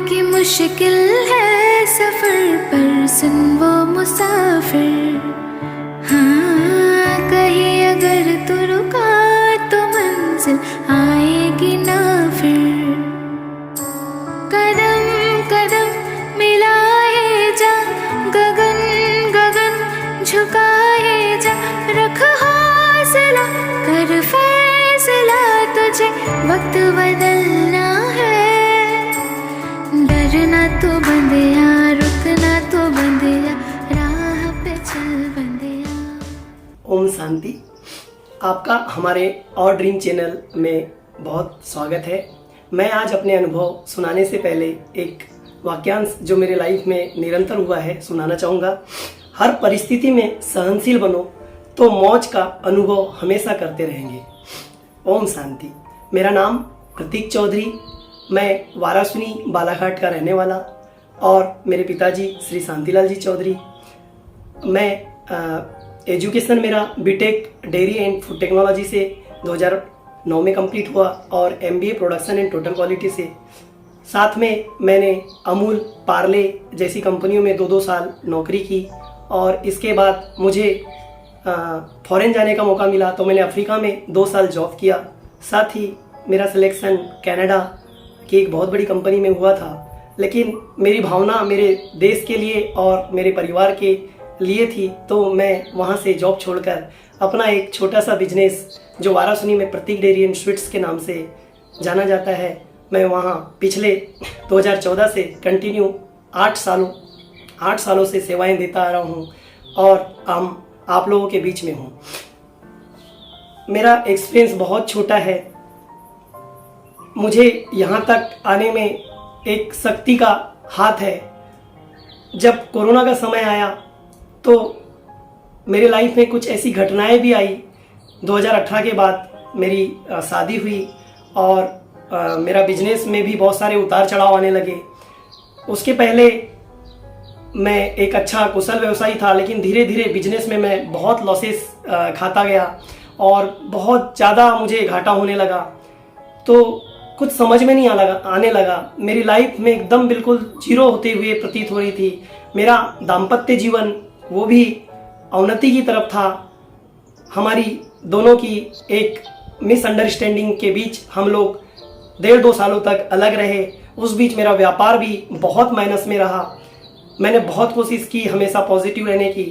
कि मुश्किल है सफर पर सुन वो मुसाफिर। हाँ, कहीं अगर तू रुका तो मंजिल आएगी ना फिर। कदम कदम मिलाए जा, गगन गगन झुकाए जा, रख हौसला कर फैसला, तुझे वक्त बदलना है। डरना तो बंदिया, रुकना तो बंदिया, राह पे चल बंदिया। ओम शांति। आपका हमारे और ड्रीम चैनल में बहुत स्वागत है। मैं आज अपने अनुभव सुनाने से पहले एक वाक्यांश जो मेरे लाइफ में निरंतर हुआ है सुनाना चाहूँगा। हर परिस्थिति में सहनशील बनो तो मौज का अनुभव हमेशा करते रहेंगे। ओम शांति। मेरा नाम प्रतीक चौधरी, मैं वाराणसी बालाघाट का रहने वाला और मेरे पिताजी श्री शांतिलाल जी चौधरी। मैं एजुकेशन मेरा BTech dairy and food technology से 2009 में कंप्लीट हुआ और MBA production and total quality से। साथ में मैंने अमूल, पार्ले जैसी कंपनियों में 2-2 साल नौकरी की और इसके बाद मुझे फॉरेन जाने का मौका मिला तो मैंने अफ्रीका में 2 साल जॉब किया। साथ ही मेरा सिलेक्शन कनाडा की एक बहुत बड़ी कंपनी में हुआ था, लेकिन मेरी भावना मेरे देश के लिए और मेरे परिवार के लिए थी, तो मैं वहाँ से जॉब छोड़कर अपना एक छोटा सा बिजनेस जो वाराणसी में प्रतीक डेयरी एंड स्वीट्स के नाम से जाना जाता है, मैं वहाँ पिछले 2014 से कंटिन्यू 8 सालों से सेवाएं देता आ रहा हूँ और आप लोगों के बीच में हूँ। मेरा एक्सपीरियंस बहुत छोटा है। मुझे यहाँ तक आने में एक शक्ति का हाथ है। जब कोरोना का समय आया तो मेरे लाइफ में कुछ ऐसी घटनाएं भी आई। 2018 के बाद मेरी शादी हुई और मेरा बिजनेस में भी बहुत सारे उतार चढ़ाव आने लगे। उसके पहले मैं एक अच्छा कुशल व्यवसायी था, लेकिन धीरे धीरे बिजनेस में मैं बहुत लॉसेस खाता गया और बहुत ज़्यादा मुझे घाटा होने लगा। तो कुछ समझ में नहीं आने लगा। मेरी लाइफ में एकदम बिल्कुल जीरो होते हुए प्रतीत हो रही थी। मेरा दाम्पत्य जीवन वो भी अवनति की तरफ था। हमारी दोनों की एक मिसअंडरस्टैंडिंग के बीच हम लोग 1.5-2 सालों तक अलग रहे। उस बीच मेरा व्यापार भी बहुत माइनस में रहा। मैंने बहुत कोशिश की हमेशा पॉजिटिव रहने की,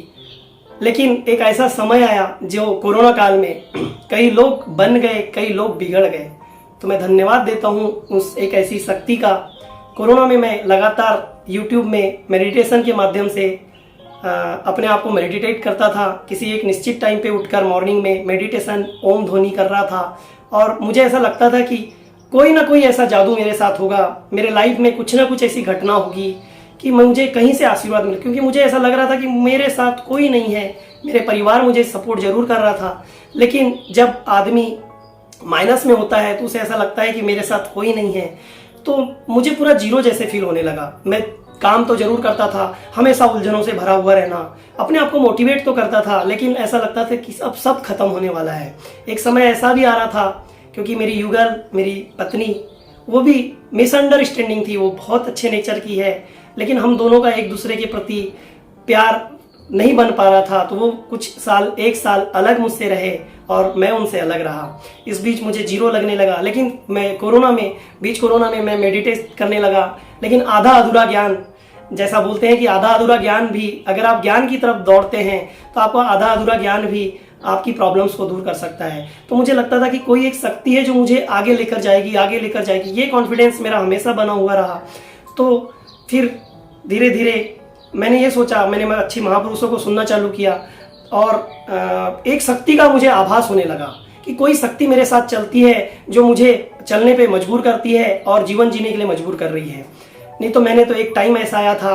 लेकिन एक ऐसा समय आया जो कोरोना काल में कई लोग बन गए, कई लोग बिगड़ गए। तो मैं धन्यवाद देता हूँ उस एक ऐसी शक्ति का। कोरोना में मैं लगातार यूट्यूब में मेडिटेशन के माध्यम से अपने आप को मेडिटेट करता था। किसी एक निश्चित टाइम पे उठकर मॉर्निंग में मेडिटेशन ओम ध्वनि कर रहा था और मुझे ऐसा लगता था कि कोई ना कोई ऐसा जादू मेरे साथ होगा, मेरे लाइफ में कुछ ना कुछ ऐसी घटना होगी कि मुझे कहीं से आशीर्वाद मिले। क्योंकि मुझे ऐसा लग रहा था कि मेरे साथ कोई नहीं है। मेरे परिवार मुझे सपोर्ट जरूर कर रहा था, लेकिन जब आदमी माइनस में होता है तो उसे ऐसा लगता है कि मेरे साथ कोई नहीं है। तो मुझे पूरा जीरो जैसे फील होने लगा। मैं काम तो जरूर करता था, हमेशा उलझनों से भरा हुआ रहना, अपने आप को मोटिवेट तो करता था, लेकिन ऐसा लगता था कि अब सब खत्म होने वाला है। एक समय ऐसा भी आ रहा था क्योंकि मेरी युगल, मेरी पत्नी, वो भी मिसअंडरस्टैंडिंग थी। वो बहुत अच्छे नेचर की है, लेकिन हम दोनों का एक दूसरे के प्रति प्यार नहीं बन पा रहा था। तो वो कुछ साल, 1 साल अलग मुझसे रहे और मैं उनसे अलग रहा। इस बीच मुझे जीरो लगने लगा, लेकिन मैं बीच कोरोना में मैं मेडिटेट करने लगा। लेकिन आधा अधूरा ज्ञान, जैसा बोलते हैं कि आधा अधूरा ज्ञान भी, अगर आप ज्ञान की तरफ दौड़ते हैं तो आपका आधा अधूरा ज्ञान भी आपकी प्रॉब्लम्स को दूर कर सकता है। तो मुझे लगता था कि कोई एक शक्ति है जो मुझे आगे लेकर जाएगी। ये कॉन्फिडेंस मेरा हमेशा बना हुआ रहा। तो फिर धीरे धीरे मैंने ये सोचा, मैंने अच्छे महापुरुषों को सुनना चालू किया और एक शक्ति का मुझे आभास होने लगा कि कोई शक्ति मेरे साथ चलती है जो मुझे चलने पे मजबूर करती है और जीवन जीने के लिए मजबूर कर रही है। नहीं तो मैंने तो एक टाइम ऐसा आया था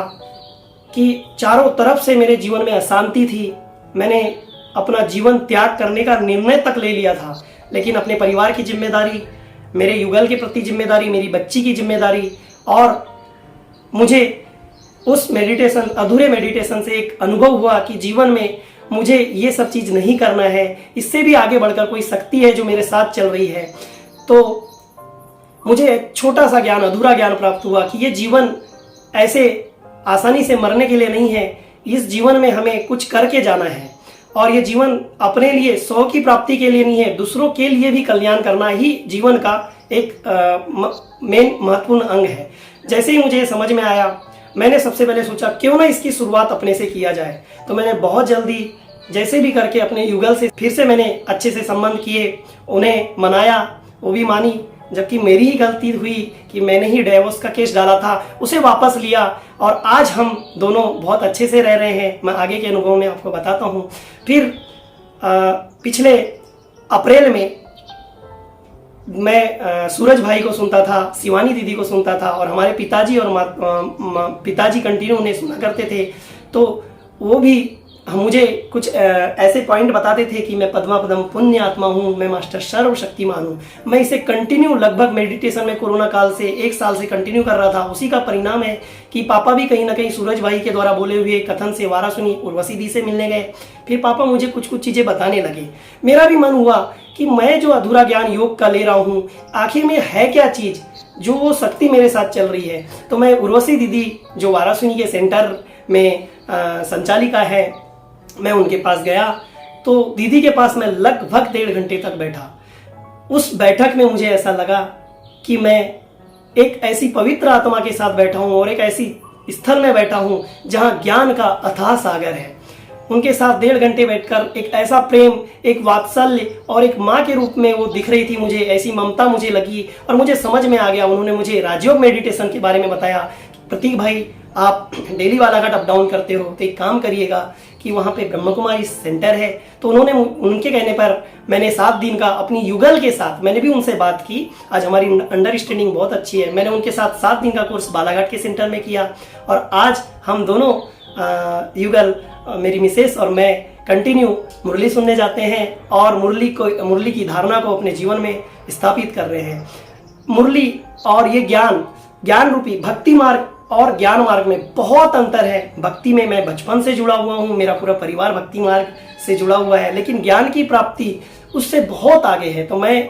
कि चारों तरफ से मेरे जीवन में अशांति थी। मैंने अपना जीवन त्याग करने का निर्णय तक ले लिया था, लेकिन अपने परिवार की जिम्मेदारी, मेरे युगल के प्रति जिम्मेदारी, मेरी बच्ची की जिम्मेदारी, और मुझे उस अधूरे मेडिटेशन से एक अनुभव हुआ कि जीवन में मुझे ये सब चीज़ नहीं करना है, इससे भी आगे बढ़कर कोई शक्ति है जो मेरे साथ चल रही है। तो मुझे एक छोटा सा ज्ञान, अधूरा ज्ञान प्राप्त हुआ कि ये जीवन ऐसे आसानी से मरने के लिए नहीं है। इस जीवन में हमें कुछ करके जाना है और ये जीवन अपने लिए 100 की प्राप्ति के लिए नहीं है, दूसरों के लिए भी कल्याण करना ही जीवन का एक मेन महत्वपूर्ण अंग है। जैसे ही मुझे समझ में आया, मैंने सबसे पहले सोचा क्यों ना इसकी शुरुआत अपने से किया जाए। तो मैंने बहुत जल्दी जैसे भी करके अपने युगल से फिर से मैंने अच्छे से संबंध किए, उन्हें मनाया, वो भी मानी। जबकि मेरी ही गलती हुई कि मैंने ही डिवोर्स का केस डाला था, उसे वापस लिया और आज हम दोनों बहुत अच्छे से रह रहे हैं। मैं आगे के अनुभव में आपको बताता हूँ। फिर पिछले अप्रैल में मैं सूरज भाई को सुनता था, शिवानी दीदी को सुनता था और हमारे पिताजी और पिताजी कंटिन्यू उन्हें सुना करते थे। तो वो भी मुझे कुछ ऐसे पॉइंट बताते थे कि मैं पद्मा पदम पुण्य आत्मा हूँ, मैं मास्टर सर्वशक्तिमान हूँ। मैं इसे कंटिन्यू लगभग मेडिटेशन में कोरोना काल से 1 साल से कंटिन्यू कर रहा था। उसी का परिणाम है कि पापा भी कहीं ना कहीं सूरज भाई के द्वारा बोले हुए कथन से वाराणसी उर्वशी दी से मिलने गए। फिर पापा मुझे कुछ कुछ चीज़ें बताने लगे। मेरा भी मन हुआ कि मैं जो अधूरा ज्ञान योग का ले रहा हूँ, आखिर में है क्या चीज़ जो वो शक्ति मेरे साथ चल रही है। तो मैं उर्वशी दीदी जो वाराणसी के सेंटर में संचालिका है, मैं उनके पास गया। तो दीदी के पास मैं लगभग 1.5 घंटे तक बैठा। उस बैठक में मुझे ऐसा लगा कि मैं एक ऐसी पवित्र आत्मा के साथ बैठा हूँ और एक ऐसी स्थल में बैठा हूँ जहाँ ज्ञान का अथाह सागर है। उनके साथ 1.5 घंटे बैठकर एक ऐसा प्रेम, एक वात्सल्य और एक माँ के रूप में वो दिख रही थी मुझे, ऐसी ममता मुझे लगी और मुझे समझ में आ गया। उन्होंने मुझे राजयोग मेडिटेशन के बारे में बताया। प्रतीक भाई, आप डेली बालाघाट अप डाउन करते हो तो एक काम करिएगा कि वहाँ पे ब्रह्म कुमारी सेंटर है। तो उन्होंने, उनके कहने पर मैंने 7 दिन का अपनी युगल के साथ, मैंने भी उनसे बात की, आज हमारी अंडरस्टैंडिंग बहुत अच्छी है। मैंने उनके साथ 7 दिन का कोर्स बालाघाट के सेंटर में किया और आज हम दोनों युगल, मेरी मिसेस और मैं कंटिन्यू मुरली सुनने जाते हैं और मुरली की धारणा को अपने जीवन में स्थापित कर रहे हैं। मुरली और ये ज्ञान रूपी भक्ति मार्ग और ज्ञान मार्ग में बहुत अंतर है। भक्ति में मैं बचपन से जुड़ा हुआ हूँ, मेरा पूरा परिवार भक्ति मार्ग से जुड़ा हुआ है, लेकिन ज्ञान की प्राप्ति उससे बहुत आगे है। तो मैं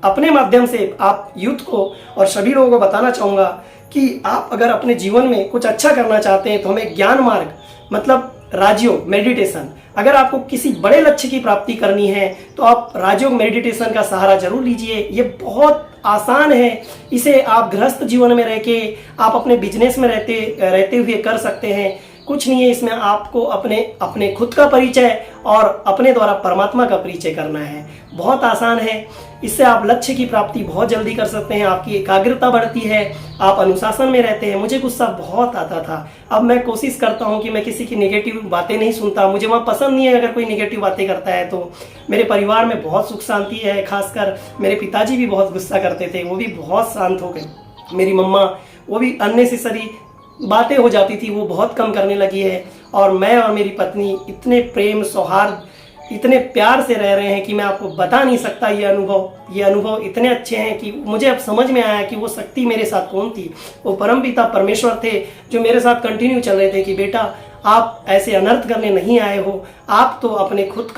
अपने माध्यम से आप यूथ को और सभी लोगों को बताना चाहूँगा कि आप अगर अपने जीवन में कुछ अच्छा करना चाहते हैं तो हमें ज्ञान मार्ग, मतलब राजयोग मेडिटेशन, अगर आपको किसी बड़े लक्ष्य की प्राप्ति करनी है तो आप राजयोग मेडिटेशन का सहारा जरूर लीजिए। ये बहुत आसान है, इसे आप गृहस्थ जीवन में रह के, आप अपने बिजनेस में रहते हुए कर सकते हैं। कुछ नहीं है इसमें, आपको अपने खुद का परिचय और अपने द्वारा परमात्मा का परिचय करना है। बहुत आसान है, इससे आप लक्ष्य की प्राप्ति बहुत जल्दी कर सकते हैं। आपकी एकाग्रता बढ़ती है, आप अनुशासन में रहते हैं। मुझे गुस्सा बहुत आता था, अब मैं कोशिश करता हूं कि मैं किसी की नेगेटिव बातें नहीं सुनता। मुझे वहाँ पसंद नहीं है अगर कोई नेगेटिव बातें करता है। तो मेरे परिवार में बहुत सुख शांति है, खासकर मेरे पिताजी भी बहुत गुस्सा करते थे, वो भी बहुत शांत हो गए। मेरी मम्मा, वो भी अननेसेसरी बातें हो जाती थी, वो बहुत कम करने लगी है। और मैं और मेरी पत्नी इतने प्रेम सौहार्द, इतने प्यार से रह रहे हैं कि मैं आपको बता नहीं सकता। ये अनुभव इतने अच्छे हैं कि मुझे अब समझ में आया कि वो शक्ति मेरे साथ कौन थी। वो परमपिता परमेश्वर थे जो मेरे साथ कंटिन्यू चल रहे थे कि बेटा, आप ऐसे अनर्थ करने नहीं आए हो, आप तो अपने खुद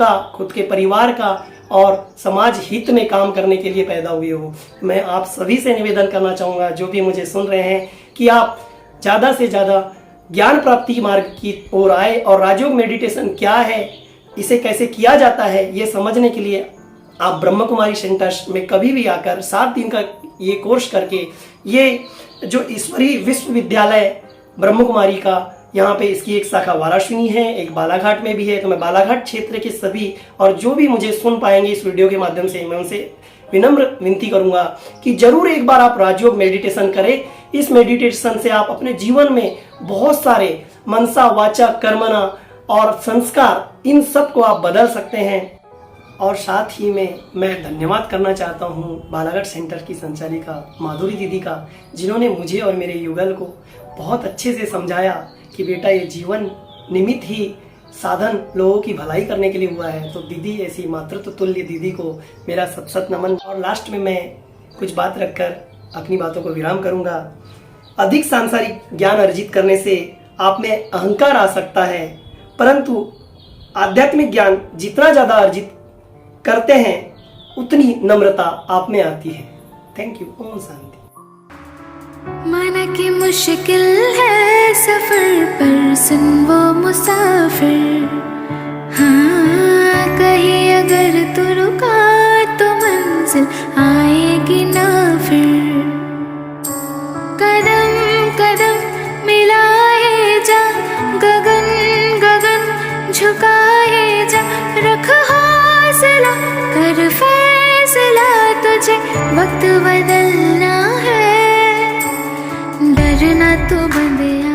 के परिवार का और समाज हित में काम करने के लिए पैदा हुए हो। मैं आप सभी से निवेदन करना चाहूँगा, जो भी मुझे सुन रहे हैं, कि आप ज़्यादा से ज़्यादा ज्ञान प्राप्ति मार्ग की ओर आए और राजयोग मेडिटेशन क्या है, इसे कैसे किया जाता है, ये समझने के लिए आप ब्रह्म कुमारी सेंटर्स में कभी भी आकर 7 दिन का ये कोर्स करके, ये जो ईश्वरी विश्वविद्यालय ब्रह्म कुमारी का, यहाँ पे इसकी एक शाखा वाराणसी है, एक बालाघाट में भी है। तो मैं बालाघाट क्षेत्र के सभी और जो भी मुझे सुन पाएंगे इस वीडियो के माध्यम से, मैं उनसे विनम्र विनती करूंगा कि जरूर एक बार आप राजयोग मेडिटेशन करें। इस मेडिटेशन से आप अपने जीवन में बहुत सारे मनसा, वाचा, कर्मणा और संस्कार, इन सब को आप बदल सकते हैं। और साथ ही में मैं धन्यवाद करना चाहता हूँ बालाघाट सेंटर की संचालिका माधुरी दीदी का, जिन्होंने मुझे और मेरे युगल को बहुत अच्छे से समझाया कि बेटा, ये जीवन निमित्त ही साधन लोगों की भलाई करने के लिए हुआ है। तो दीदी, ऐसी मातृत्व तुल्य दीदी को मेरा सत नमन। और लास्ट में मैं कुछ बात रखकर अपनी बातों को विराम करूंगा। अधिक सांसारिक ज्ञान अर्जित करने से आप में अहंकार आ सकता है, परंतु आध्यात्मिक ज्ञान जितना ज्यादा अर्जित करते हैं उतनी नम्रता आप में आती है। Thank you. ओम शांति। माना कि मुश्किल है सफर पर सुन वो मुसाफिर, हाँ कहीं अगर तू रुका तो मंजिल आएगी ना फिर। कदम कदम मिलाए जा, गगन गगन झुकाए जा, रख हौसला कर फैसला, तुझे वक्त बदलना है, डरना तो बंदिया।